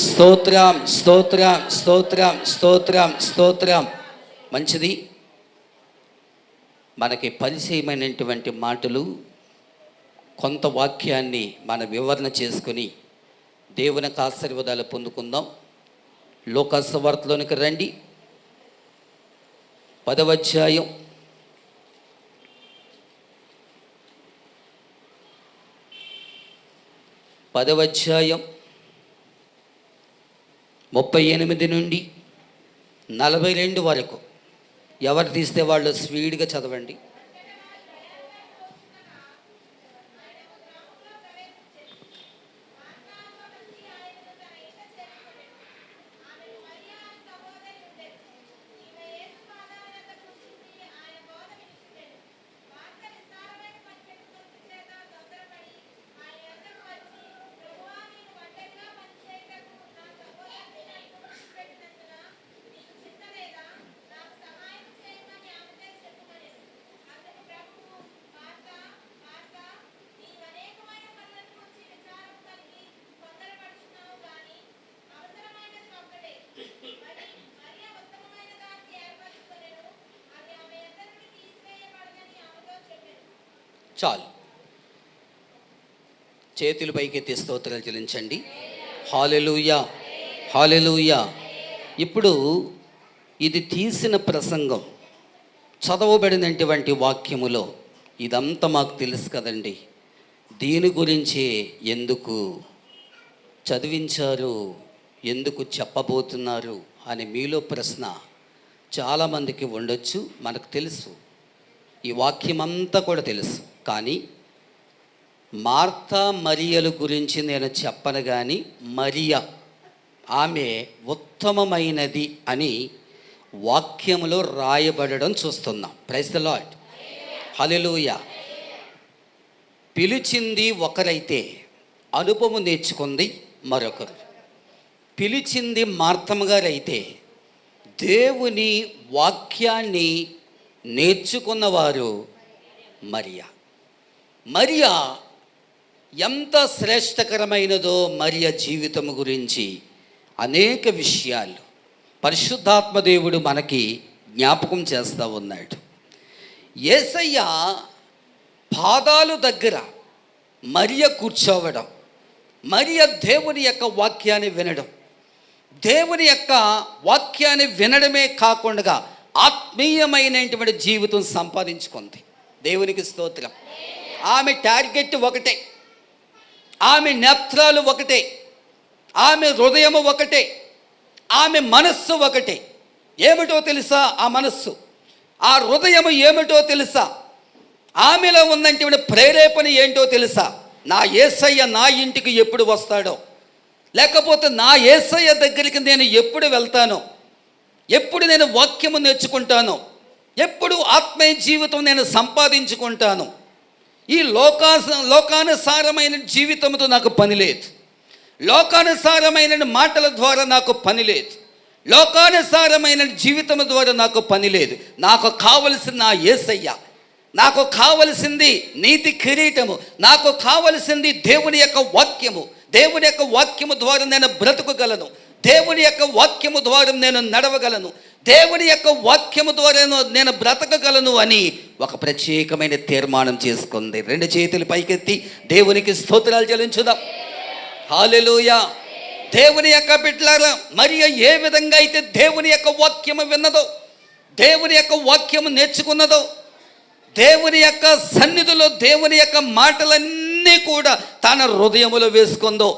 స్తోత్రం, స్తోత్రం, స్తోత్రం, స్తోత్రం, స్తోత్రం. మంచిది. మనకి పరిచయమైనటువంటి మాటలు, కొంత వాక్యాన్ని మన వివరణ చేసుకుని దేవునికి ఆశీర్వాదాలు పొందుకుందాం. లూకా సువార్తలోనికి రండి. 10వ అధ్యాయం 38 నుండి 42 వరకు. ఎవరు తీస్తే వాళ్ళు స్పీడ్గా చదవండి. చాలు. చేతులు పైకెత్తి స్తోత్రాలు చెల్లించండి. హల్లెలూయా, హల్లెలూయా. ఇప్పుడు ఇది తీసిన ప్రసంగం, చదవబడినటువంటి వాక్యములో ఇదంతా మాకు తెలుసు కదండి. దీని గురించి ఎందుకు చదివించారు, ఎందుకు చెప్పబోతున్నారు అని మీలో ప్రశ్న చాలామందికి ఉండొచ్చు. మనకు తెలుసు, ఈ వాక్యం అంతా కూడా తెలుసు. కానీ మార్తా మరియల గురించి నేను చెప్పను. కానీ మరియా ఆమె ఉత్తమమైనది అని వాక్యములో రాయబడడం చూస్తున్నాం. ప్రైజ్ ది లార్డ్, హల్లెలూయా. పిలిచింది ఒకరైతే అనుభవం నేర్చుకుంది మరొకరు. పిలిచింది మార్తమ్మ గారు అయితే దేవుని వాక్యాన్ని నేర్చుకున్నవారు మరియా. మరియా ఎంత శ్రేష్టకరమైనదో మరియా జీవితం గురించి అనేక విషయాలు పరిశుద్ధాత్మదేవుడు మనకి జ్ఞాపకం చేస్తూ ఉన్నాడు. యేసయ్య పాదాలు దగ్గర మరియా కూర్చోవడం, మరియా దేవుని యొక్క వాక్యాన్ని వినడం, దేవుని యొక్క వాక్యాన్ని వినడమే కాకుండా ఆత్మీయమైనటువంటి జీవితం సంపాదించుకుంది. దేవునికి స్తోత్రం. ఆమె టార్గెట్ ఒకటే, ఆమె నేత్రాలు ఒకటే, ఆమె హృదయము ఒకటే, ఆమె మనస్సు ఒకటే. ఏమిటో తెలుసా? ఆ మనస్సు, ఆ హృదయము ఏమిటో తెలుసా? ఆమెలో ఉన్నటువంటి ప్రేరేపణ ఏంటో తెలుసా? నా యేసయ్య నా ఇంటికి ఎప్పుడు వస్తాడో, లేకపోతే నా యేసయ్య దగ్గరికి నేను ఎప్పుడు వెళ్తానో, ఎప్పుడు నేను వాక్యము నేర్చుకుంటానో, ఎప్పుడు ఆత్మీయ జీవితం నేను సంపాదించుకుంటాను. ఈ లోకానుసారమైన జీవితంతో నాకు పని లేదు, లోకానుసారమైన మాటల ద్వారా నాకు పని లేదు, లోకానుసారమైన జీవితం ద్వారా నాకు పని లేదు. నాకు కావలసిన నా యేసయ్య, నాకు కావలసింది నీతి కిరీటము, నాకు కావలసింది దేవుని యొక్క వాక్యము. దేవుని యొక్క వాక్యము ద్వారా నేను బ్రతుకగలను, దేవుని యొక్క వాక్యము ద్వారా నేను నడవగలను, దేవుని యొక్క వాక్యము ద్వారా నేను బ్రతకగలను అని ఒక ప్రత్యేకమైన తీర్మానం చేసుకుంది. 2 చేతులు పైకెత్తి దేవునికి స్తోత్రాలు చెల్లించుదాం. హల్లెలూయా. దేవుని యొక్క బిడ్డలారా, మరియా ఏ విధంగా అయితే దేవుని యొక్క వాక్యము విన్నదో, దేవుని యొక్క వాక్యము నేర్చుకున్నదో, దేవుని యొక్క సన్నిధిలో దేవుని యొక్క మాటలన్నీ కూడా తన హృదయములో వేసుకుందో,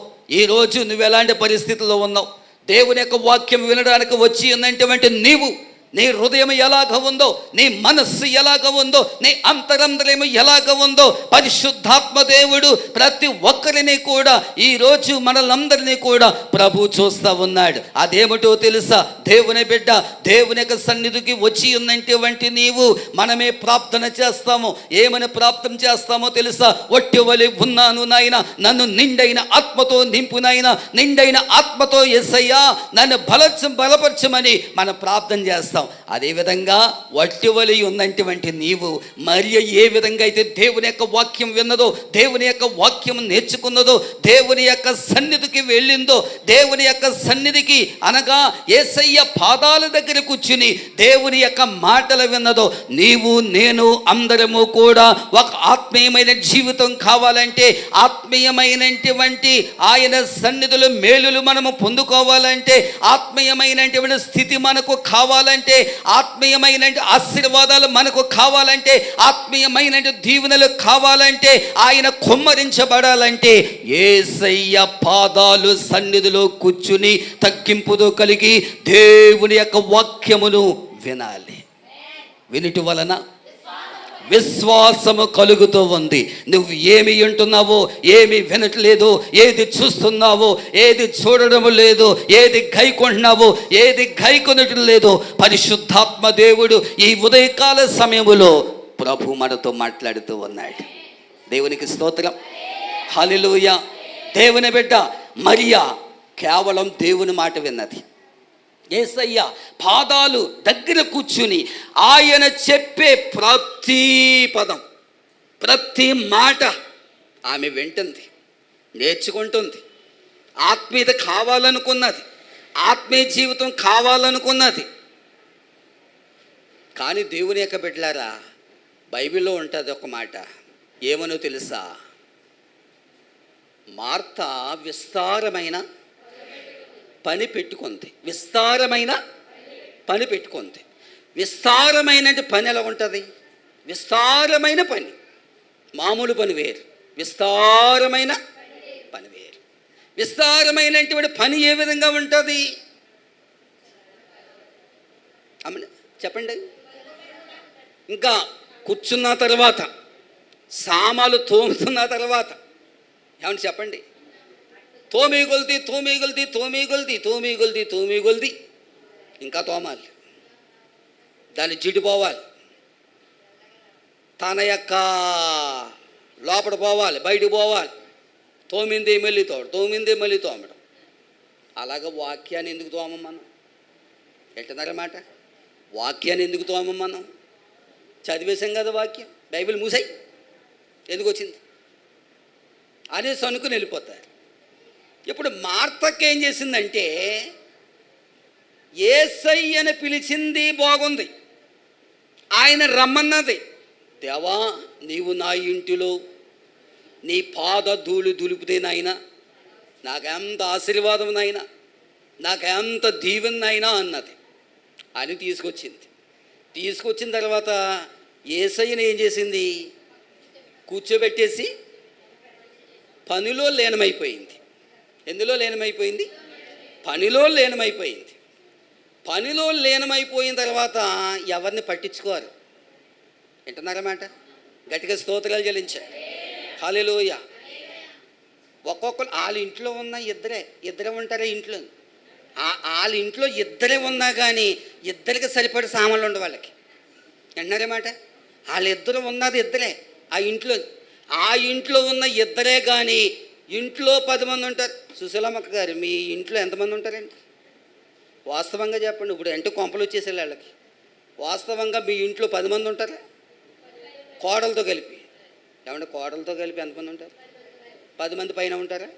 ఈరోజు నువ్వు ఎలాంటి పరిస్థితుల్లో ఉన్నావు? దేవుని యొక్క వాక్యం వినడానికి వచ్చి ఉన్నటువంటి నీవు, నీ హృదయం ఎలాగ ఉందో, నీ మనస్సు ఎలాగ ఉందో, నీ అంతరంద్రయము ఎలాగ ఉందో పరిశుద్ధాత్మ దేవుడు ప్రతి ఒక్కరిని కూడా ఈరోజు మనలందరినీ కూడా ప్రభు చూస్తూ ఉన్నాడు. అదేమిటో తెలుసా? దేవుని బిడ్డ, దేవుని యొక్క సన్నిధికి వచ్చి ఉన్నటువంటి నీవు, మనమే ప్రార్థన చేస్తాము. ఏమని ప్రార్థన చేస్తామో తెలుసా? ఒట్టివలి ఉన్నాను నాయన, నన్ను నిండైన ఆత్మతో నింపు నాయన, నిండైన ఆత్మతో యేసయ్యా నన్ను బలపరచమని మనం ప్రార్థన చేస్తాం. చేస్తాం. అదేవిధంగా వట్టివలి ఉన్నటువంటి నీవు మరియ ఏ విధంగా అయితే దేవుని యొక్క వాక్యం విన్నదో, దేవుని యొక్క వాక్యం నేర్చుకున్నదో, దేవుని యొక్క సన్నిధికి వెళ్ళిందో, దేవుని యొక్క సన్నిధికి అనగా యేసయ్య పాదాల దగ్గర కూర్చుని దేవుని యొక్క మాటలు విన్నదో, నీవు నేను అందరము కూడా ఒక ఆత్మీయమైన జీవితం కావాలంటే, ఆత్మీయమైనటువంటి ఆయన సన్నిధులు మేలులు మనము పొందుకోవాలంటే, ఆత్మీయమైనటువంటి స్థితి మనకు కావాలంటే, ఆత్మీయమైన ఆశీర్వాదాలు మనకు కావాలంటే, ఆత్మీయమైన దీవెనలు కావాలంటే, ఆయన కుమ్మరించబడాలంటే యేసయ్య పాదాలు సన్నిధిలో కూర్చుని తగ్గింపుతో కలిగి దేవుని యొక్క వాక్యమును వినాలి. వినుట వలన విశ్వాసము కలుగుతూ ఉంది. నువ్వు ఏమి వింటున్నావో, ఏమి వినట్లేదో, ఏది చూస్తున్నావో, ఏది చూడడం లేదు, ఏది గైకొంటున్నావో, ఏది గైకొనటం లేదో, పరిశుద్ధాత్మ దేవుడు ఈ ఉదయకాల సమయములో ప్రభు మనతో మాట్లాడుతూ ఉన్నాడు. దేవునికి స్తోత్రం, హల్లెలూయా. దేవుని బిడ్డ మరియా కేవలం దేవుని మాట విన్నది. యేసయ్య పాదాలు దగ్గర కూర్చుని ఆయన చెప్పే ప్రతి పదం, ప్రతి మాట ఆమె వింటుంది, నేర్చుకుంటుంది. ఆత్మీయత కావాలనుకున్నది, ఆత్మీయ జీవితం కావాలనుకున్నది. కానీ దేవుని యొక్క బిడ్డలారా, బైబిల్లో ఉంటుంది ఒక మాట, ఏమనో తెలుసా? మార్త విస్తారమైన పని పెట్టుకుంది. విస్తారమైన పని పెట్టుకుంది. విస్తారమైన పని ఎలా ఉంటుంది? విస్తారమైన పని, మామూలు పని వేరు, విస్తారమైన పని వేరు. విస్తారమైనటువంటి పని ఏ విధంగా ఉంటుంది చెప్పండి? ఇంకా కూర్చున్న తర్వాత, సామాలు తోముతున్న తర్వాత, ఏమని చెప్పండి? తోమి ఇంకా తోమాలి, దాన్ని జిడిపోవాలి, తన యొక్క లోపల పోవాలి, బయటకు పోవాలి, తోమింది మళ్ళీ తోమడం. అలాగే వాక్యాన్ని ఎందుకు తోమం మనం? ఎట్టన్నారన్నమాట, వాక్యాన్ని ఎందుకు తోమం మనం? చదివేశాం కదా వాక్యం, బైబిల్ మూసాయి, ఎందుకు వచ్చింది అనేసి అనుకుని వెళ్ళిపోతారు. ఇప్పుడు మార్తకి ఏం చేసిందంటే, యేసయ్యని పిలిచింది బాగుంది, ఆయన రమ్మన్నది. దేవా, నీవు నా ఇంటిలో నీ పాద ధూళి దులిపితే నాయనా, నాకెంత ఆశీర్వాదం నాయనా, నాకెంత దీవెనైనా అన్నది. అని తీసుకొచ్చిన తర్వాత యేసయ్యని ఏం చేసింది? కూర్చోబెట్టేసి పనిలో లీనమైపోయింది. ఎందులో లీనమైపోయింది? పనిలో లీనమైపోయింది. పనిలో లీనమైపోయిన తర్వాత ఎవరిని పట్టించుకోరు. వింటున్నారన్నమాట? గట్టిగా స్తోత్రాలు చెల్లించారు. హల్లెలూయా. ఒక్కొక్కరు వాళ్ళ ఇంట్లో ఉన్న ఇద్దరే ఉంటారా ఇంట్లో? వాళ్ళ ఇంట్లో ఇద్దరే ఉన్నా కానీ ఇద్దరికి సరిపడే సామాన్లు ఉండవు వాళ్ళకి. వింటున్నారన్నమాట? వాళ్ళిద్దరు ఉన్నది ఇద్దరే ఆ ఇంట్లో ఉన్న ఇద్దరే కానీ ఇంట్లో 10 మంది ఉంటారు. సుశీలమ్మక్క గారు, మీ ఇంట్లో ఎంతమంది ఉంటారండి? వాస్తవంగా చెప్పండి. ఇప్పుడు అంటే కొంపలు వచ్చేసే వాళ్ళకి. వాస్తవంగా మీ ఇంట్లో 10 మంది ఉంటారా? కోడలతో కలిపి. ఏమంటే కోడలతో కలిపి ఎంతమంది ఉంటారు? 10 మంది పైన ఉంటారా?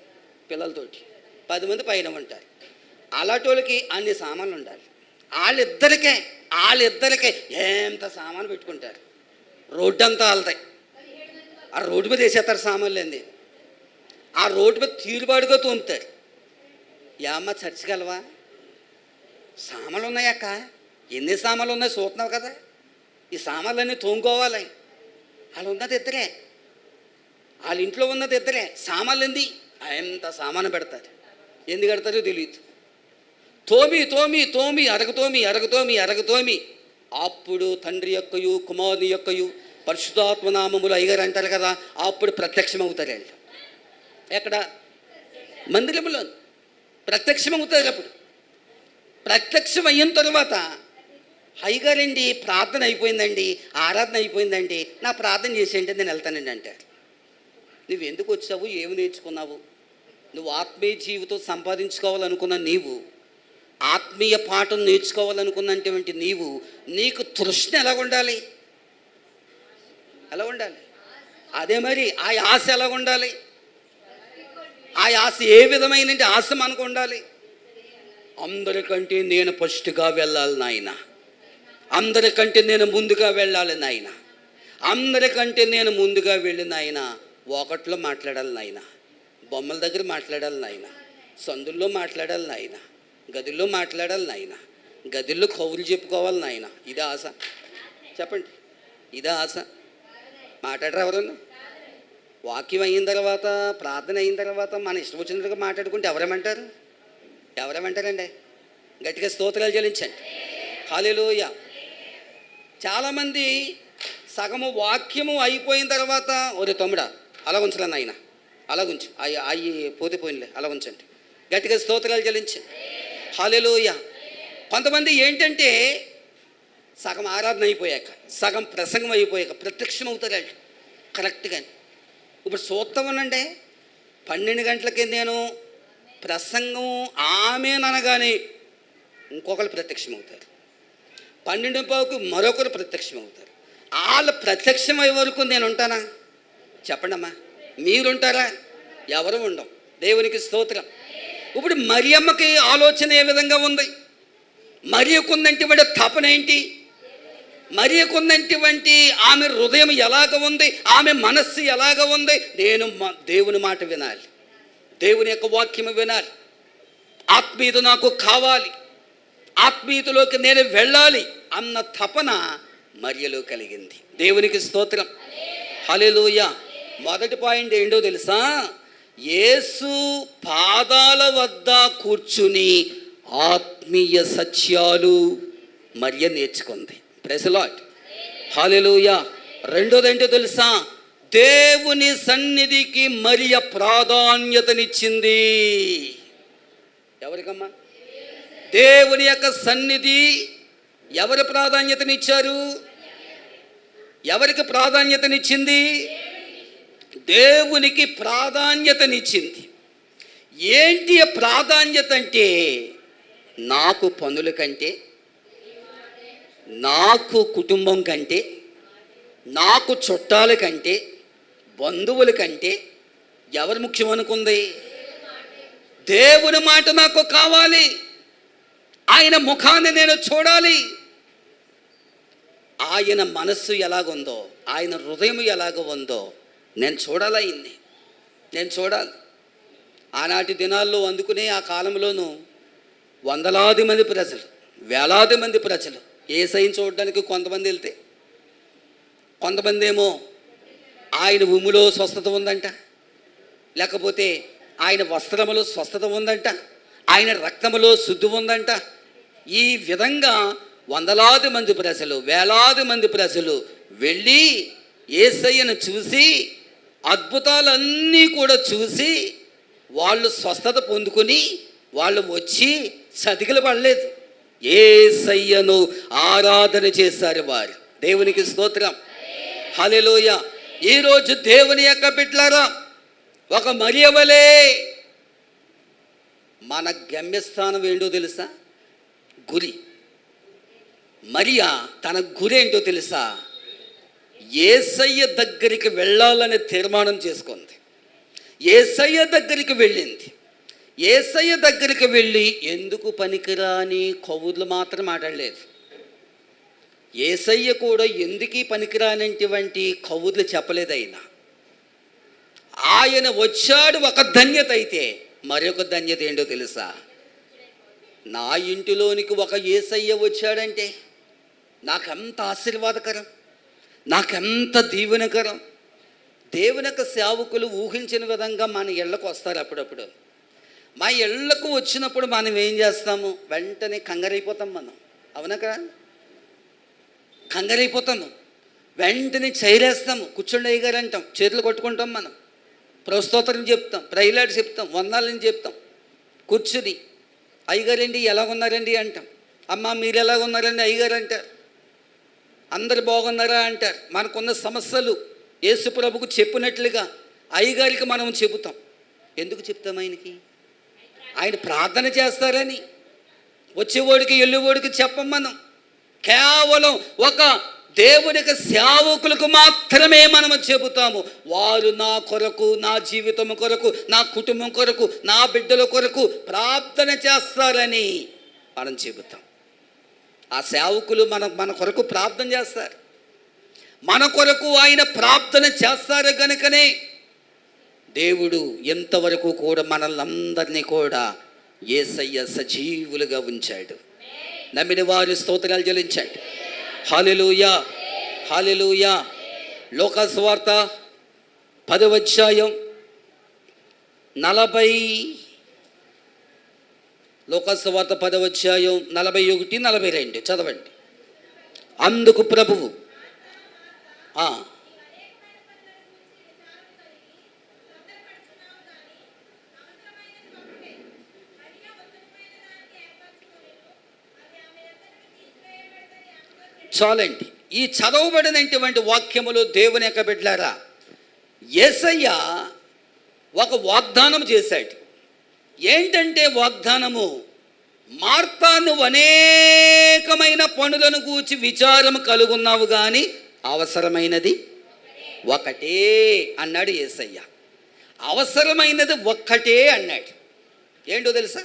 పిల్లలతోటి 10 మంది పైన ఉంటారు. అలాంటి అన్ని సామాన్లు ఉండాలి. వాళ్ళిద్దరికే ఎంత సామాను పెట్టుకుంటారు. రోడ్డు అంతా వెళ్తాయి. ఆ రోడ్డు మీద వేసేస్తారు సామాన్లు అండి. ఆ రోడ్డు మీద తీరుబాటుగా తోముతారు. ఏమ్మ చర్చగలవా? సామాన్లు ఉన్నాయక్క, ఎన్ని సామాన్లు ఉన్నాయి చూస్తున్నావు కదా, ఈ సామాన్లన్నీ తోముకోవాలి. వాళ్ళు ఉన్నది ఇద్దరే, వాళ్ళ ఇంట్లో ఉన్నది ఇద్దరే. సామాన్లు ఎంది ఎంత సామాను పెడతారు, ఎందుకు పెడతారో తెలియదు. తోమి అరగతోమి అప్పుడు తండ్రి యొక్కయు కుమారుని యొక్కయు పరిశుద్ధాత్మనామములు అయ్యగారు అంటారు కదా, అప్పుడు ప్రత్యక్షమవుతారు. వాళ్ళు ఎక్కడ? మందిరంలో ప్రత్యక్షమవుతారు. అప్పుడు ప్రత్యక్షం అయిన తర్వాత అయ్యగారండి ప్రార్థన అయిపోయిందండి, ఆరాధన అయిపోయిందండి, నా ప్రార్థన చేసేయండి, నేను వెళ్తానండి అంటారు. నువ్వు ఎందుకు వచ్చావు? ఏమి నేర్చుకున్నావు? నువ్వు ఆత్మీయ జీవితం సంపాదించుకోవాలనుకున్న నీవు ఆత్మీయ పాఠం నేర్చుకోవాలనుకున్నటువంటి నీకు తృష్ణ ఎలా ఉండాలి? అదే మరి ఆ ఆశ ఎలా ఉండాలి? ఆ ఆశ ఏ విధమైన ఆశ మనకు ఉండాలి? అందరికంటే నేను ఫస్ట్గా వెళ్ళాలి నాయన, అందరికంటే నేను ముందుగా వెళ్ళాలి నాయన, అందరికంటే నేను ముందుగా వెళ్ళి నాయన ఒకట్లో మాట్లాడాలి నాయన, బొమ్మల దగ్గర మాట్లాడాలి నాయన, సందుల్లో మాట్లాడాలి నాయన, గదిలో మాట్లాడాలి నాయన, గదిలో కౌరులు చెప్పుకోవాలి నాయన. ఇదే ఆశ? చెప్పండి, ఇదే ఆశ? మాట్లాడరు ఎవరన్నా? వాక్యం అయిన తర్వాత, ప్రార్థన అయిన తర్వాత మన ఇష్టం వచ్చినట్టుగా మాట్లాడుకుంటే ఎవరేమంటారండి? గట్టిగా స్తోత్రాలు చెల్లించండి. హల్లెలూయా. చాలామంది సగము వాక్యము అయిపోయిన తర్వాత, ఒరే తమ్ముడా అలా ఉంచలే నాయన, అలా ఉంచు, అవి పోతే పోయినలే, అలా ఉంచండి. గట్టిగా స్తోత్రాలు చెల్లించండి. హల్లెలూయా. కొంతమంది ఏంటంటే సగం ఆరాధన అయిపోయాక, సగం ప్రసంగం అయిపోయాక ప్రత్యక్షం అవుతారండి కరెక్ట్గా. ఇప్పుడు చూస్తామనండి, 12 గంటలకి నేను ప్రసంగం ఆమెననగానే ఇంకొకరు ప్రత్యక్షం అవుతారు, 12:15కు మరొకరు ప్రత్యక్షం అవుతారు. వాళ్ళు ప్రత్యక్షమయ్యే వరకు నేను ఉంటానా? చెప్పండి అమ్మా, మీరుంటారా? ఎవరు ఉండం. దేవునికి స్తోత్రం. ఇప్పుడు మరియమ్మకి ఆలోచన ఏ విధంగా ఉంది? మరియకున్నటువంటి తపన ఏంటి? మరియకున్నటువంటి ఆమె హృదయం ఎలాగ ఉంది? ఆమె మనస్సు ఎలాగ ఉంది? నేను దేవుని మాట వినాలి, దేవుని యొక్క వాక్యం వినాలి, ఆత్మీయత నాకు కావాలి, ఆత్మీయతలోకి నేను వెళ్ళాలి అన్న తపన మరియలో కలిగింది. దేవునికి స్తోత్రం. హల్లెలూయా. మొదటి పాయింట్ ఏంటో తెలుసా? యేసు పాదాల వద్ద కూర్చుని ఆత్మీయ సత్యాలు మరియ నేర్చుకుంది. Praise the Lord. హల్లెలూయా. రెండోది ఏంటో తెలుసా? దేవుని సన్నిధికి మరియ ప్రాధాన్యతనిచ్చింది. ఎవరికమ్మా? దేవుని యొక్క సన్నిధి ఎవరు ప్రాధాన్యతనిచ్చారు? ఎవరికి ప్రాధాన్యతనిచ్చింది? దేవునికి ప్రాధాన్యతనిచ్చింది. ఏంటి ప్రాధాన్యత అంటే, నాకు పనుల కంటే, నాకు కుటుంబం కంటే, నాకు చుట్టాల కంటే, బంధువుల కంటే ఎవరు ముఖ్యం అనుకుంది? దేవుని మాట నాకు కావాలి, ఆయన ముఖాన్ని నేను చూడాలి, ఆయన మనస్సు ఎలాగుందో, ఆయన హృదయం ఎలాగ ఉందో నేను చూడాలయింది, నేను చూడాలి. ఆనాటి దినాల్లో అందుకునే ఆ కాలంలోనూ వందలాది మంది ప్రజలు, వేలాది మంది ప్రజలు యేసయ్యను చూడడానికి కొంతమంది వెళ్తే, కొంతమంది ఏమో ఆయన ఉమ్ములో స్వస్థత ఉందంట, లేకపోతే ఆయన వస్త్రములో స్వస్థత ఉందంట, ఆయన రక్తములో శుద్ధి ఉందంట. ఈ విధంగా వందలాది మంది ప్రజలు, వేలాది మంది ప్రజలు వెళ్ళి యేసయ్యను చూసి, అద్భుతాలన్నీ కూడా చూసి వాళ్ళు స్వస్థత పొందుకొని వాళ్ళు వచ్చి సతికిలు పడలేదు, యేసయ్యను ఆరాధన చేశారు వారు. దేవునికి స్తోత్రం. హల్లెలూయా. ఈరోజు దేవుని యొక్క బిడ్డలారా, ఒక మరియ వలే మన గమ్యస్థానం ఏంటో తెలుసా? గురి. మరియా తన గురి ఏంటో తెలుసా? యేసయ్య దగ్గరికి వెళ్ళాలని తీర్మానం చేసుకుంది. యేసయ్య దగ్గరికి వెళ్ళింది. యేసయ్య దగ్గరికి వెళ్ళి ఎందుకు పనికిరాని కబుర్లు మాత్రం మాట్లాడలేదు. యేసయ్య కూడా ఎందుకు పనికిరానిటువంటి కబుర్లు చెప్పలేదు. ఆయన వచ్చాడు ఒక ధన్యత అయితే, మరొక ధన్యత ఏంటో తెలుసా? నా ఇంటిలోనికి ఒక యేసయ్య వచ్చాడంటే నాకెంత ఆశీర్వాదకరం, నాకెంత దీవెనకరం. దేవుని యొక్క సేవకులు ఊహించిన విధంగా మన ఇళ్లకు వస్తారు. అప్పుడప్పుడు మా ఇళ్లకు వచ్చినప్పుడు మనం ఏం చేస్తాము? వెంటనే కంగారైపోతాం మనం. అవునా కదా? కంగారైపోతాము, వెంటనే చైరేస్తాము, కూర్చోండి అయ్యగారు అంటాం, చేతులు కొట్టుకుంటాం, మనం ప్రస్తోత్రం చెప్తాం, ప్రైలాట్ చెప్తాం, వందాలని చెప్తాం. కూర్చుని అయ్యగారండి ఎలాగున్నారండి అంటాం. అమ్మ మీరు ఎలాగున్నారండి అయ్యగారు అంటారు. అందరు బాగున్నారా అంటారు. మనకున్న సమస్యలు యేసు ప్రభుకు చెప్పినట్లుగా అయ్యగారికి మనం చెబుతాం. ఎందుకు చెప్తాం? ఆయన ప్రార్థన చేస్తారని, వచ్చేవాడికి వెళ్ళేవాడికి చెప్పం మనం. కేవలం ఒక దేవునికి సేవకులకు మాత్రమే మనము చెబుతాము. వారు నా కొరకు, నా జీవితం కొరకు, నా కుటుంబం కొరకు, నా బిడ్డల కొరకు ప్రార్థన చేస్తారని మనం చెబుతాం. ఆ సేవకులు మన కొరకు ప్రార్థన చేస్తారు. మన కొరకు ఆయన ప్రార్థన చేస్తారు కనుకనే దేవుడు ఎంతవరకు కూడా మనల్ని అందరినీ కూడా యేసయ్య సజీవులుగా ఉంచాడు. నమ్మిన వారి స్తోత్రాలు చెల్లించండి. హల్లెలూయా, హల్లెలూయా. లోకాసు వార్త 10వ అధ్యాయం 41-42 చదవండి. అందుకు ప్రభువు చాలండి. ఈ చదవబడినటువంటి వాక్యములు దేవుని యొక్క బిడ్డలారా, యేసయ్య ఒక వాగ్దానం చేశాడు. ఏంటంటే వాగ్దానము, మార్తా నువ్వు అనేకమైన పనులను గూర్చి విచారం కలుగున్నావు, కానీ అవసరమైనది ఒకటే అన్నాడు యేసయ్య. అవసరమైనది ఒక్కటే అన్నాడు. ఏంటో తెలుసా?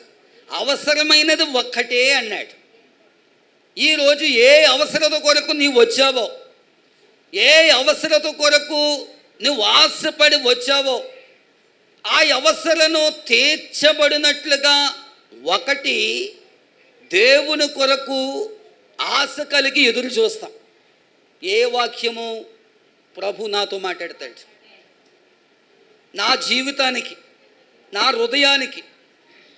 అవసరమైనది ఒక్కటే అన్నాడు. ఈరోజు ఏ అవసరత కొరకు నీవు వచ్చావో, ఏ అవసరత కొరకు నువ్వు ఆశపడి వచ్చావో, ఆ అవసరను తీర్చబడినట్లుగా ఒకటి దేవుని కొరకు ఆశ కలిగి ఎదురు చూస్తాం. ఏ వాక్యము ప్రభు నాతో మాట్లాడతాడు? నా జీవితానికి, నా హృదయానికి,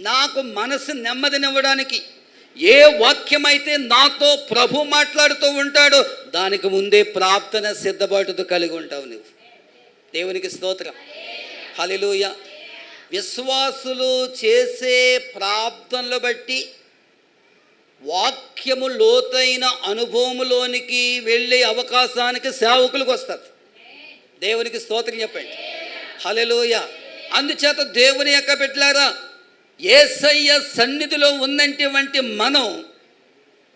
నాకు మనసు నెమ్మదినివ్వడానికి ఏ వాక్యమైతే నాతో ప్రభు మాట్లాడుతూ ఉంటాడో దానికి ముందే ప్రార్థన సిద్ధపాటుతో కలిగి ఉంటావు నువ్వు. దేవునికి స్తోత్రం, హల్లెలూయా. విశ్వాసులు చేసే ప్రార్థనలు బట్టి వాక్యము లోతైన అనుభవములోనికి వెళ్ళే అవకాశానికి సేవకులకు వస్తుంది. దేవునికి స్తోత్రం చెప్పండి, హల్లెలూయా. అందుచేత దేవుని యొక్క బిడ్డలారా, యేసయ్య సన్నిధిలో ఉన్నటువంటి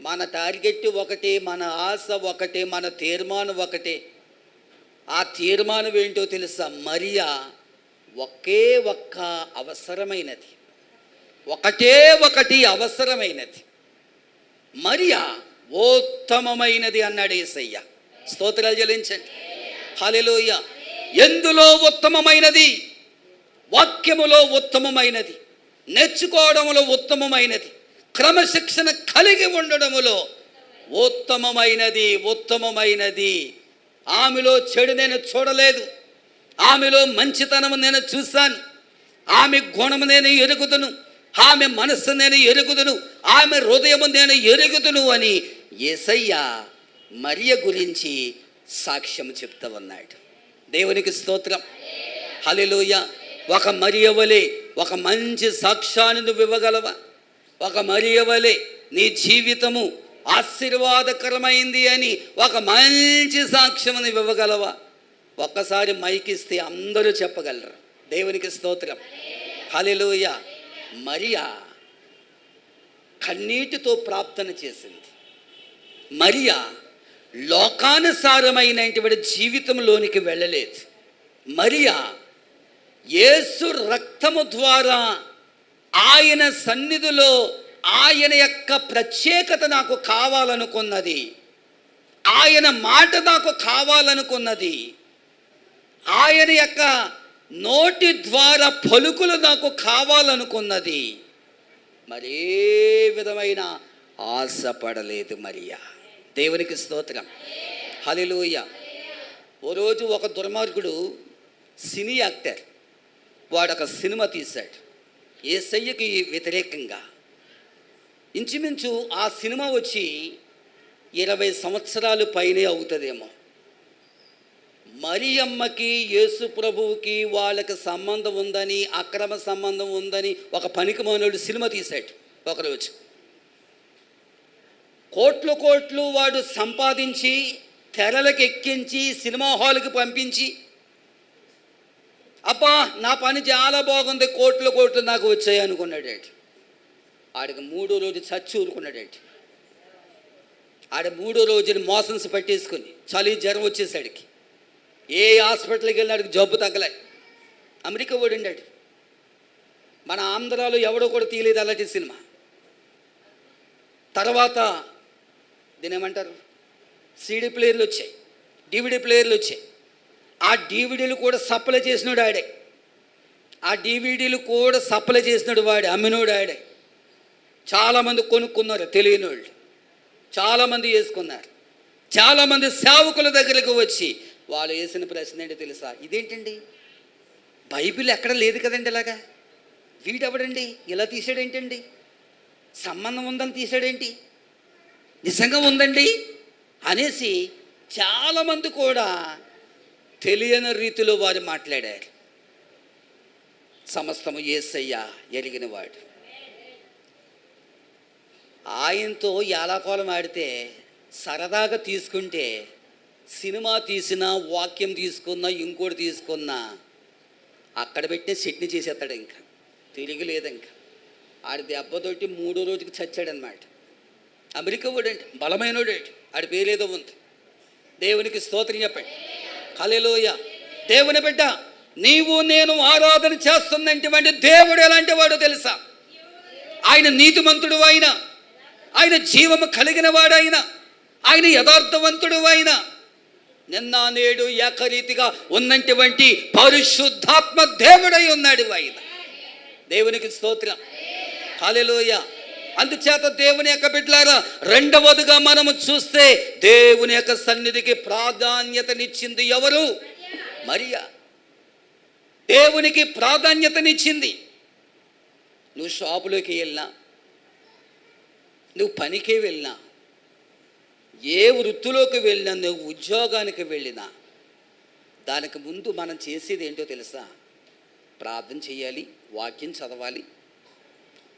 మన టార్గెట్ ఒకటే, మన ఆశ ఒకటే, మన తీర్మానం ఒకటే. ఆ తీర్మానం ఏంటో తెలుసా? మరియా ఒకే ఒక్క అవసరమైనది, ఒకటే ఒకటి అవసరమైనది. మరియా ఉత్తమమైనది అన్నాడు యేసయ్య. స్తోత్రాలు చెల్లించండి, హల్లెలూయా. ఎందులో ఉత్తమమైనది? వాక్యములో ఉత్తమమైనది, నేర్చుకోవడంలో ఉత్తమమైనది, క్రమశిక్షణ కలిగి ఉండడములో ఉత్తమమైనది. ఆమెలో చెడు నేను చూడలేదు, ఆమెలో మంచితనము నేను చూశాను, ఆమె గుణము నేను ఎరుగుదును, ఆమె మనస్సు నేను ఎరుగుదును, ఆమె హృదయము నేను ఎరుగుదును అని యేసయ్య మరియ గురించి సాక్ష్యం చెప్తూ ఉన్నాడు. దేవునికి స్తోత్రం, హల్లెలూయా. ఒక మరియ వలె ఒక మంచి సాక్ష్యాన్ని నువ్వు ఇవ్వగలవా? ఒక మరియ వలె నీ జీవితము ఆశీర్వాదకరమైంది అని ఒక మంచి సాక్ష్యం నువ్వు ఇవ్వగలవా? ఒక్కసారి మైకిస్తే అందరూ చెప్పగలరు. దేవునికి స్తోత్రం, హల్లెలూయా. మరియా కన్నీటితో ప్రార్థన చేసింది. మరియా లోకానుసారమైనటువంటి జీవితంలోనికి వెళ్ళలేదు. మరియా యేసు రక్తము ద్వారా ఆయన సన్నిధిలో ఆయన యొక్క ప్రత్యేకత నాకు కావాలనుకున్నది, ఆయన మాట నాకు కావాలనుకున్నది, ఆయన యొక్క నోటి ద్వారా పలుకులు నాకు కావాలనుకున్నది. మరే విధమైన ఆశపడలేదు మరియా. దేవునికి స్తోత్రం, హల్లెలూయా. ఓ రోజు ఒక దుర్మార్గుడు, సినీ యాక్టర్, వాడు ఒక సినిమా తీశాడు యేసయ్యకి వ్యతిరేకంగా. ఇంచుమించు ఆ సినిమా వచ్చి 20 సంవత్సరాలు పైనే అవుతుందేమో. మరియమ్మకి యేసు ప్రభువుకి వాళ్ళకి సంబంధం ఉందని, అక్రమ సంబంధం ఉందని ఒక పనికిమాలినోడు సినిమా తీశాడు ఒకరోజు. కోట్లు వాడు సంపాదించి తెరలకు ఎక్కించి సినిమా హాల్కి పంపించి, అబ్బా నా పని చాలా బాగుంది, కోట్లు నాకు వచ్చాయి అనుకున్నాడు. ఆడికి 3వ రోజు చచ్చి ఊరుకున్నాడండి. ఆడ 3వ రోజుని మోషన్స్ పట్టేసుకుని చలి జ్వరం వచ్చేసాడికి. ఏ హాస్పిటల్కి వెళ్ళినాడికి జబ్బు తగ్గలే. అమెరికా ఓడిండాడు. మన ఆంధ్రాలో ఎవడో కూడా తీయలేదు అలాంటి సినిమా. తర్వాత దీని ఏమంటారు, సీడీ ప్లేయర్లు వచ్చాయి, డివిడి ప్లేయర్లు వచ్చాయి. ఆ డివిడీలు కూడా సప్లై చేసినాడు ఆడే. ఆ డివిడీలు కూడా సప్లై చేసినాడు వాడే, అమ్మినోడు ఆడే. చాలామంది కొనుక్కున్నారు, తెలియని వాళ్ళు చాలామంది వేసుకున్నారు. చాలామంది సేవకుల దగ్గరకు వచ్చి వాళ్ళు వేసిన ప్రశ్న ఏంటి తెలుసా? ఇదేంటండి, బైబిల్ ఎక్కడ లేదు కదండి, ఇలాగా వీడెవడండి ఇలా తీసాడేంటండి, సంబంధం ఉందని తీసాడేంటి, నిజంగా ఉందండి అనేసి చాలామంది కూడా తెలియని రీతిలో వారు మాట్లాడారు. సమస్తము యేసయ్య ఎరిగినవాడు. ఆయనతో ఏలాకోలం ఆడితే సరదాగా తీసుకుంటే సినిమా తీసినా, వాక్యం తీసుకున్నా, ఇంకోటి తీసుకున్నా అక్కడ పెట్టిన చట్నీ చేసేస్తాడు. ఇంకా తిరిగి లేదు. ఇంకా ఆడి దెబ్బతోటి 3వ రోజుకి చచ్చాడనమాట. అమెరికా వాడండి, బలమైనోడేంటి, ఆడి పేరేదో ఉంది. దేవునికి స్తోత్రం చెప్పండి. హల్లెలూయా. దేవుని బిడ్డ, నీవు నేను ఆరాధన చేస్తున్నటువంటి దేవుడు ఎలాంటి వాడో తెలుసా? ఆయన నీతిమంతుడు, ఆయన జీవము కలిగిన వాడైన, ఆయన యథార్థవంతుడు, నిన్న నేడు ఏకరీతిగా ఉన్నటువంటి పరిశుద్ధాత్మ దేవుడై ఉన్నాడు ఆయన. దేవునికి స్తోత్రం. హల్లెలూయా. అందుచేత దేవుని యొక్క బిడ్డలారా, రెండవదిగా మనము చూస్తే దేవుని యొక్క సన్నిధికి ప్రాధాన్యతనిచ్చింది ఎవరు? మరియా. దేవునికి ప్రాధాన్యతనిచ్చింది. నువ్వు షాపులోకి వెళ్ళినా, నువ్వు పనికి వెళ్ళినా, ఏ వృత్తిలోకి వెళ్ళినా, నువ్వు ఉద్యోగానికి వెళ్ళినా, దానికి ముందు మనం చేసేది ఏంటో తెలుసా? ప్రార్థన చేయాలి, వాక్యం చదవాలి.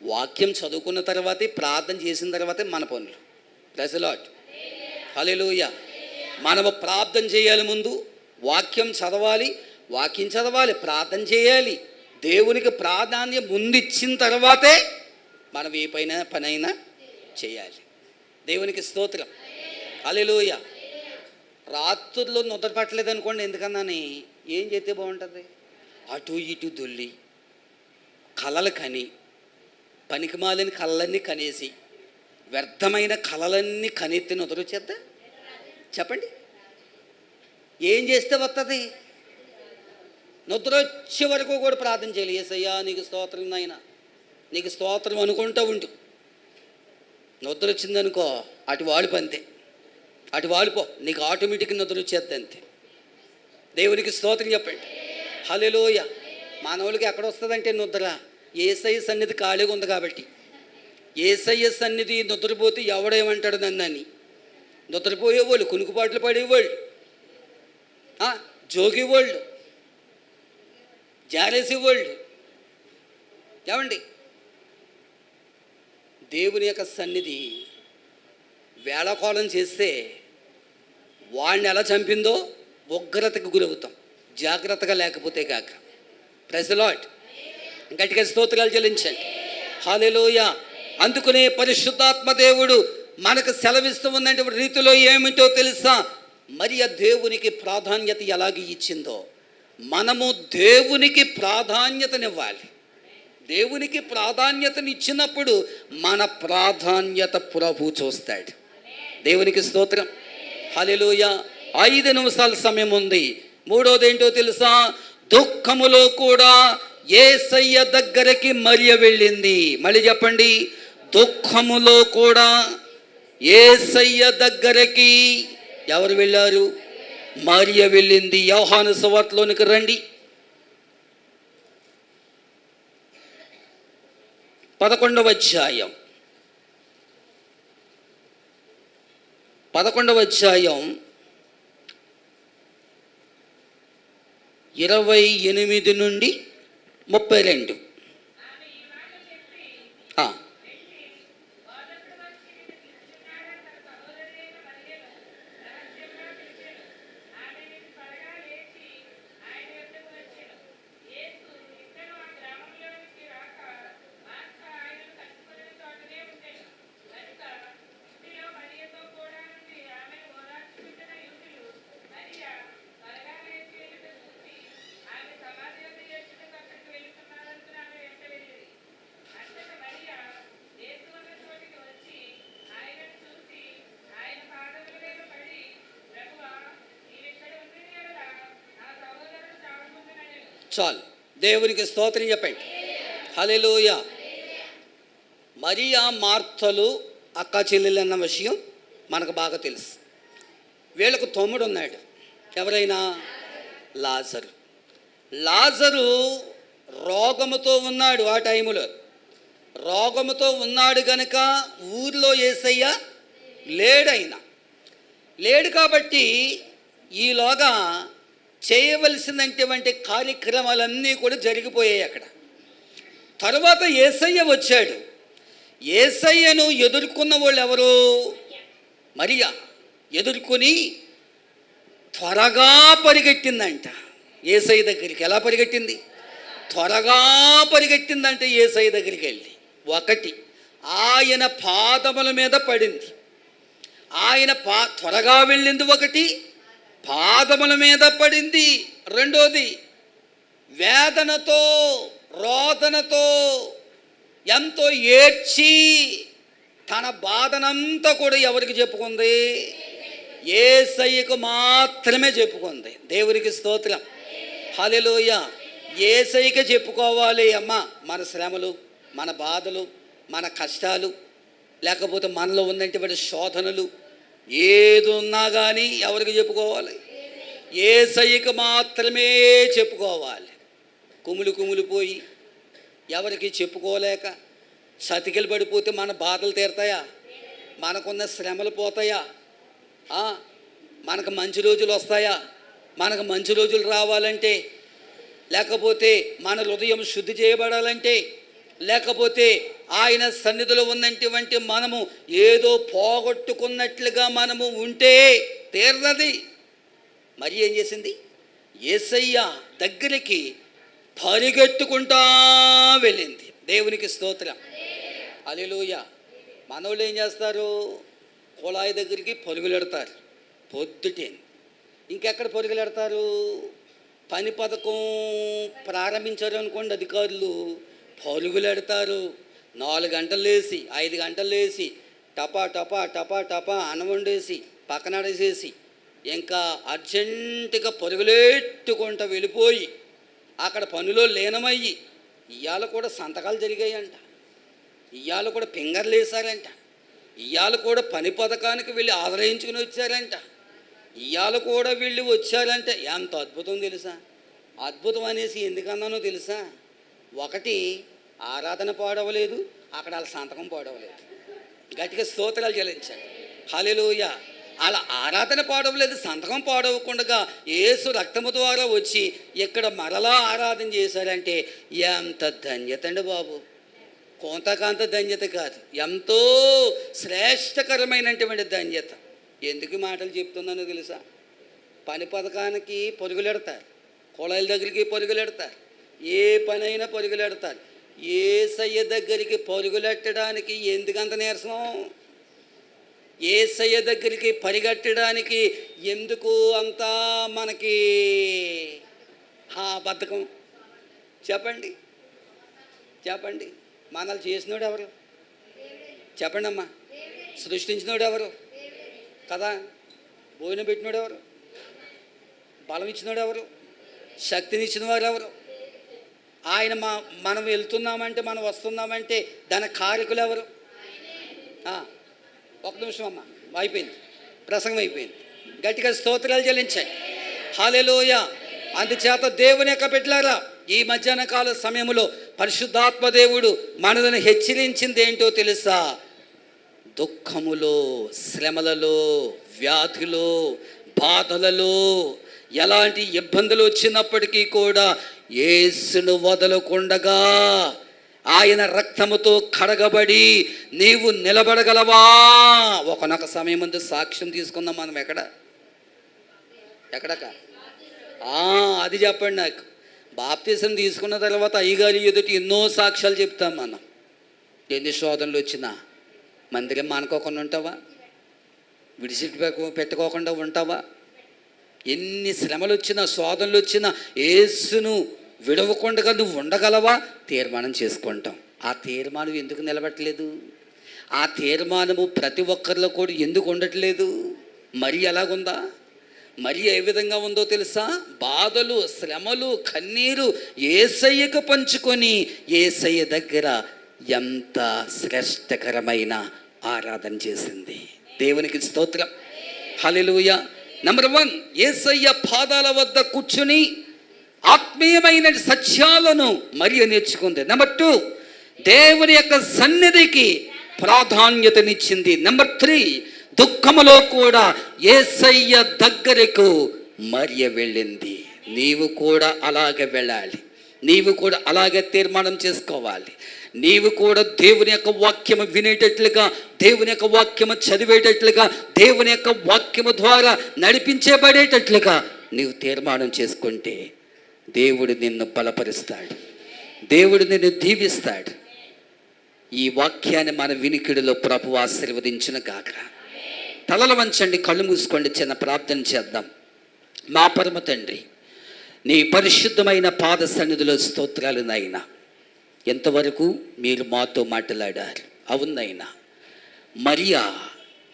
వాక్యం చదువుకున్న తర్వాతే, ప్రార్థన చేసిన తర్వాతే మన పనులు. Praise the Lord. హల్లెలూయా. మనము ప్రార్థన చేయాలి, ముందు వాక్యం చదవాలి, ప్రార్థన చేయాలి. దేవునికి ప్రాధాన్యం ముందు ఇచ్చిన తర్వాతే మనం ఏ పనైనా చేయాలి. దేవునికి స్తోత్రం. హల్లెలూయా. రాత్రుల్లో నిద్ర పట్టలేదు అనుకోండి, ఎందుకన్నాని ఏం చేస్తే బాగుంటుంది? అటు ఇటు దొల్లి కలలు కని, పనికిమాలిన కళలన్నీ కనేసి, వ్యర్థమైన కళలన్నీ కనెత్తి నిద్ర వచ్చేద్దా? చెప్పండి. ఏం చేస్తే వస్తుంది? నిద్ర వచ్చే వరకు కూడా ప్రార్థన చేయాలి. యేసయ్యా నీకు స్తోత్రం, నాయనా నీకు స్తోత్రం అనుకుంటూ ఉంటూ. నిద్ర వచ్చిందనుకో, అటు వాడిపో, అంతే, అటు వాడిపో, నీకు ఆటోమేటిక్గా నిద్ర వచ్చేద్ది, అంతే. దేవునికి స్తోత్రం చెప్పండి. హల్లెలూయా. మానవులకి ఎక్కడ వస్తుందంటే నిద్ర, యేసయ్య సన్నిధి ఖాళీగా ఉంది కాబట్టి. యేసయ్య సన్నిధి నిద్రపోతే ఎవడేమంటాడు నన్నని నిద్రపోయేవాళ్ళు, కునుకుపాట్లు పడేవాళ్ళు, జోగివాళ్ళు, జారేసేవాళ్ళు. ఏమండి, దేవుని యొక్క సన్నిధి వేళకోళం చేస్తే వాడిని ఎలా చంపిందో ఉగ్రతకు గురవుతాం, జాగ్రత్తగా లేకపోతే కాక. Praise the lord. గట్టిగా స్తోత్రాలు చెల్లించండి. హల్లెలూయా. అందుకనే పరిశుద్ధాత్మ దేవుడు మనకు సెలవిస్తూ ఉన్నటువంటి రీతిలో ఏమిటో తెలుసా? మరియ దేవునికి ప్రాధాన్యత ఎలాగ ఇచ్చిందో మనము దేవునికి ప్రాధాన్యతనివ్వాలి. దేవునికి ప్రాధాన్యతనిచ్చినప్పుడు మన ప్రాధాన్యత ప్రభు చూస్తాడు. దేవునికి స్తోత్రం. హల్లెలూయా. 5 నిమిషాల సమయం ఉంది. మూడోది ఏంటో తెలుసా? దుఃఖములో కూడా యేసయ్య దగ్గరికి మరియ వెళ్ళింది. మళ్ళీ చెప్పండి. దుఃఖములో కూడా యేసయ్య దగ్గరికి ఎవరు వెళ్ళారు? మరియ వెళ్ళింది. యోహాను సువార్తలోనికి రండి. 11వ అధ్యాయం 28 నుండి 32. చాలు, దేవునికి స్తోత్రం చెప్పండి. హల్లెలూయా. మరియా మార్తలు అక్క చెల్లెలు అన్న విషయం మనకు బాగా తెలుసు. వీళ్ళకు తమ్ముడు ఉన్నాడు, ఎవరైనా లాజరు. లాజరు రోగముతో ఉన్నాడు. ఆ టైములో రోగముతో ఉన్నాడు కనుక ఊర్లో యేసయ్య లేడు కాబట్టి ఈలోగా చేయవలసినటువంటి కార్యక్రమాలన్నీ కూడా జరిగిపోయాయి అక్కడ. తర్వాత యేసయ్య వచ్చాడు. యేసయ్యను ఎదుర్కొన్న వాళ్ళు ఎవరు? మరియా ఎదుర్కొని త్వరగా పరిగెట్టిందంట యేసయ్య దగ్గరికి. ఎలా పరిగెట్టింది? త్వరగా పరిగెట్టిందంటే యేసయ్య దగ్గరికి వెళ్ళి ఒకటి ఆయన పాదముల మీద పడింది. ఆయన త్వరగా వెళ్ళింది ఒకటి, పాదముల మీద పడింది రెండోది. వేదనతో రోదనతో ఎంతో ఏడ్చి తన బాధనంతా కూడా ఎవరికి చెప్పుకుంది? యేసయ్యకు మాత్రమే చెప్పుకుంది. దేవునికి స్తోత్రం. హల్లెలూయా. యేసయ్యకే చెప్పుకోవాలి. అమ్మ, మన శ్రమలు, మన బాధలు, మన కష్టాలు, లేకపోతే మనలో ఉన్నటువంటి శోధనలు ఏది ఉన్నా కానీ ఎవరికి చెప్పుకోవాలి? యేసయ్యకు మాత్రమే చెప్పుకోవాలి. కుమిలిపోయి ఎవరికి చెప్పుకోలేక సతికిలు పడిపోతే మన బాధలు తీరతాయా? మనకున్న శ్రమలు పోతాయా? మనకు మంచి రోజులు వస్తాయా? మనకు మంచి రోజులు రావాలంటే, లేకపోతే మన హృదయం శుద్ధి చేయబడాలంటే, లేకపోతే ఆయన సన్నిధిలో ఉన్నటువంటి మనము ఏదో పోగొట్టుకున్నట్లుగా మనము ఉంటే తీరది. మరి ఏం చేసింది? యేసయ్య దగ్గరికి పరిగెత్తుకుంటా వెళ్ళింది. దేవునికి స్తోత్రం. హల్లెలూయా. మనోళ్ళు ఏం చేస్తారు? కుళాయి దగ్గరికి పరుగులెడతారు పొద్దుటే. ఇంకెక్కడ పరుగులెడతారు? పని పథకం ప్రారంభించారు అనుకోండి, అధికారులు పరుగులెడతారు. 4 గంటలు లేసి 5 గంటలు లేసి టపా టపా టపా టపా అన్నం వండేసి పక్కనడేసేసి ఇంకా అర్జెంటుగా పరుగులెట్టుకుంటూ వెళ్ళిపోయి అక్కడ పనిలో లీనమయ్యి ఇవాళ కూడా సంతకాలు జరిగాయంట, ఇవాళ కూడా ఫింగర్లు వేశారంట, ఇవాళ కూడా పని పథకానికి వెళ్ళి ఆశ్రయించుకుని వచ్చారంట, ఇవాళ కూడా వీళ్ళు వచ్చారంటే ఎంత అద్భుతం తెలుసా? అద్భుతం అనేసి ఎందుకన్నానో తెలుసా? ఒకటి, ఆరాధన పాడవలేదు, అక్కడ వాళ్ళ సంతకం పాడవలేదు. గట్టిగా స్తోత్రాలు చెల్లించాలి. హల్లెలూయా. అలా ఆరాధన పాడవలేదు, సంతకం పాడవకుండా యేసు రక్తము ద్వారా వచ్చి ఇక్కడ మరలా ఆరాధన చేశారంటే ఎంత ధన్యత అండి బాబు! కొంతకాంత ధన్యత కాదు, ఎంతో శ్రేష్టకరమైనటువంటి ధన్యత. ఎందుకు మాటలు చెప్తున్నానో తెలుసా? పని పథకానికి పరుగులెడతారు, కుళాయిల దగ్గరికి పరుగులెడతారు, ఏ పనైనా పరుగులెడతారు. యేసయ్య దగ్గరికి పరుగులెట్టడానికి ఎందుకంత నీరసం? యేసయ్య దగ్గరికి పరిగెట్టడానికి ఎందుకు అంతా మనకి బద్ధకం? చెప్పండి. మనల్ని చేసినోడు ఎవరు? చెప్పండి అమ్మా. సృష్టించినోడు ఎవరు కదా? భోజనం పెట్టినోడు ఎవరు? బలం ఇచ్చినోడు ఎవరు? శక్తినిచ్చిన వారు ఎవరు? ఆయన మనం వెళ్తున్నామంటే, మనం వస్తున్నామంటే దాని కారకులు ఎవరు? ఒక నిమిషం అమ్మ, అయిపోయింది, ప్రసంగం అయిపోయింది. గట్టిగా స్తోత్రాలు చెల్లించాయి. హల్లెలూయా. అందుచేత దేవుని యొక్క బిడ్డలారా, ఈ మధ్యాహ్న కాల సమయంలో పరిశుద్ధాత్మ దేవుడు మనల్ని హెచ్చరించింది ఏంటో తెలుసా? దుఃఖములో, శ్రమలలో, వ్యాధులో, బాధలలో, ఎలాంటి ఇబ్బందులు వచ్చినప్పటికీ కూడా యేసును వదలకుండగా ఆయన రక్తముతో కడగబడి నీవు నిలబడగలవా? ఒకనొక సమయం ముందు సాక్ష్యం తీసుకుందాం మనం. ఎక్కడక అది చెప్పండి నాకు. బాప్తిసం తీసుకున్న తర్వాత అయ్యగారి ఎదుటి ఎన్నో సాక్ష్యాలు చెప్తాం మనం. ఎన్ని శోధనలు వచ్చినా మందిరం మానుకోకుండా ఉంటావా? పెట్టుకోకుండా ఉంటావా? ఎన్ని శ్రమలు వచ్చినా, శోధనలు వచ్చినా యేసును విడవకుండా నువ్వు ఉండగలవా? తీర్మానం చేసుకుంటాం. ఆ తీర్మానం ఎందుకు నిలబట్టలేదు? ఆ తీర్మానము ప్రతి ఒక్కరిలో కూడా ఎందుకు ఉండట్లేదు? మరి ఎలాగుందా? మరి ఏ విధంగా ఉందో తెలుసా? బాధలు, శ్రమలు, కన్నీరు యేసయ్యకు పంచుకొని యేసయ్య దగ్గర ఎంత శ్రేష్టకరమైన ఆరాధన చేసింది. దేవునికి స్తోత్రం, హల్లెలూయా. నంబర్ 1, యేసయ్య పాదాల వద్ద కూర్చుని ఆత్మీయమైన సత్యాలను మరియ నేర్చుకుంది. నంబర్ 2, దేవుని యొక్క సన్నిధికి ప్రాధాన్యతనిచ్చింది. నంబర్ 3, దుఃఖములో కూడా యేసయ్య దగ్గరకు మరియ వెళ్ళింది. నీవు కూడా అలాగే వెళ్ళాలి. నీవు కూడా అలాగే తీర్మానం చేసుకోవాలి. నీవు కూడా దేవుని యొక్క వాక్యము వినేటట్లుగా, దేవుని యొక్క వాక్యము చదివేటట్లుగా, దేవుని యొక్క వాక్యము ద్వారా నడిపించబడేటట్లుగా నీవు తీర్మానం చేసుకుంటే దేవుడు నిన్ను బలపరుస్తాడు, దేవుడు నిన్ను దీవిస్తాడు. ఈ వాక్యాన్ని మన వినికిడిలో ప్రభువు ఆశీర్వదించును గాక. తలలు వంచండి, కళ్ళు మూసుకోండి, చిన్న ప్రార్థన చేద్దాం. మా పరమ తండ్రి, నీ పరిశుద్ధమైన పాద సన్నిధిలో స్తోత్రాలు నాయనా. ఎంతవరకు మీరు మాతో మాట్లాడారు. అవునైనా మరియా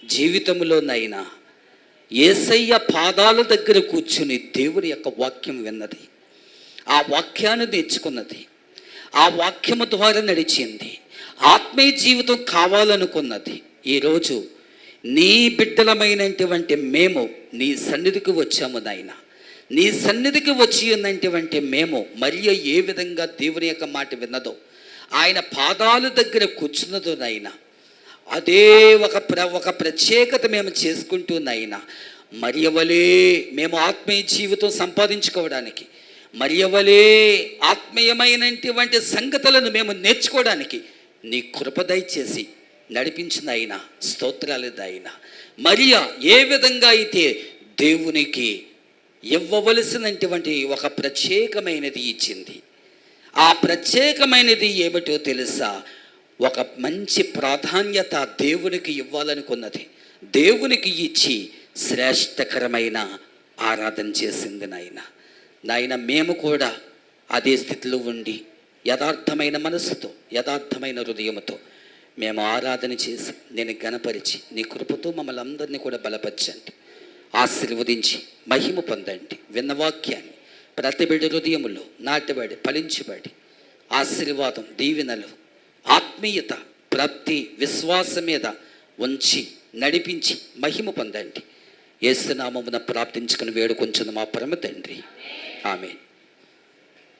జీవితంలోనైనా యేసయ్య పాదాల దగ్గర కూర్చుని దేవుని యొక్క వాక్యం విన్నది, ఆ వాక్యాన్ని నేర్చుకున్నది, ఆ వాక్యము ద్వారా నడిచింది, ఆత్మీయ జీవితం కావాలనుకున్నది. ఈరోజు నీ బిడ్డలమైనటువంటి మేము నీ సన్నిధికి వచ్చాము నాయన. నీ సన్నిధికి వచ్చి ఉన్నటువంటి మేము మరియ ఏ విధంగా దేవుని యొక్క మాట విన్నదో, ఆయన పాదాల దగ్గర కూర్చున్నదో నాయన, అదే ఒక ప్రత్యేకత మేము చేసుకుంటూ నాయన, మరియ వలే మేము ఆత్మీయ జీవితం సంపాదించుకోవడానికి, మరియ వలే ఆత్మీయమైనటువంటి సంగతులను మేము నేర్చుకోవడానికి నీ కృప దయచేసి నడిపించిన ఆయన స్తోత్రాలు దాయన. మరియ ఏ విధంగా అయితే దేవునికి ఇవ్వవలసినటువంటి ఒక ప్రత్యేకమైనది ఇచ్చింది, ఆ ప్రత్యేకమైనది ఏమిటో తెలుసా? ఒక మంచి ప్రాధాన్యత దేవునికి ఇవ్వాలనుకున్నది, దేవునికి ఇచ్చి శ్రేష్టకరమైన ఆరాధన చేసింది నాయన. మేము కూడా అదే స్థితిలో ఉండి యథార్థమైన మనసుతో, యథార్థమైన హృదయంతో మేము ఆరాధన చేసి నేను గణపరిచి నీ కృపతో మమ్మల్ని అందరినీ కూడా బలపరచండి, ఆశీర్వదించి మహిమ పొందండి. విన్న వాక్యాన్ని ప్రతి బిడ్డ హృదయములో నాటిబడి ఫలించబడి ఆశీర్వాదం, దీవెనలు, ఆత్మీయత ప్రతి విశ్వాసం మీద ఉంచి నడిపించి మహిమ పొందండి. యేసు నామమున ప్రార్థించుకుని వేడుకొంచును మా పరమ తండ్రి, ఆమేన్.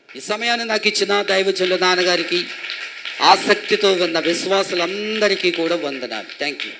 ఈ సమయాన్ని నాకు ఇచ్చిన దైవజనుల నాన్నగారికి, ఆసక్తితో ఉన్న విశ్వాసులందరికీ కూడా వందనాలు. Thank you.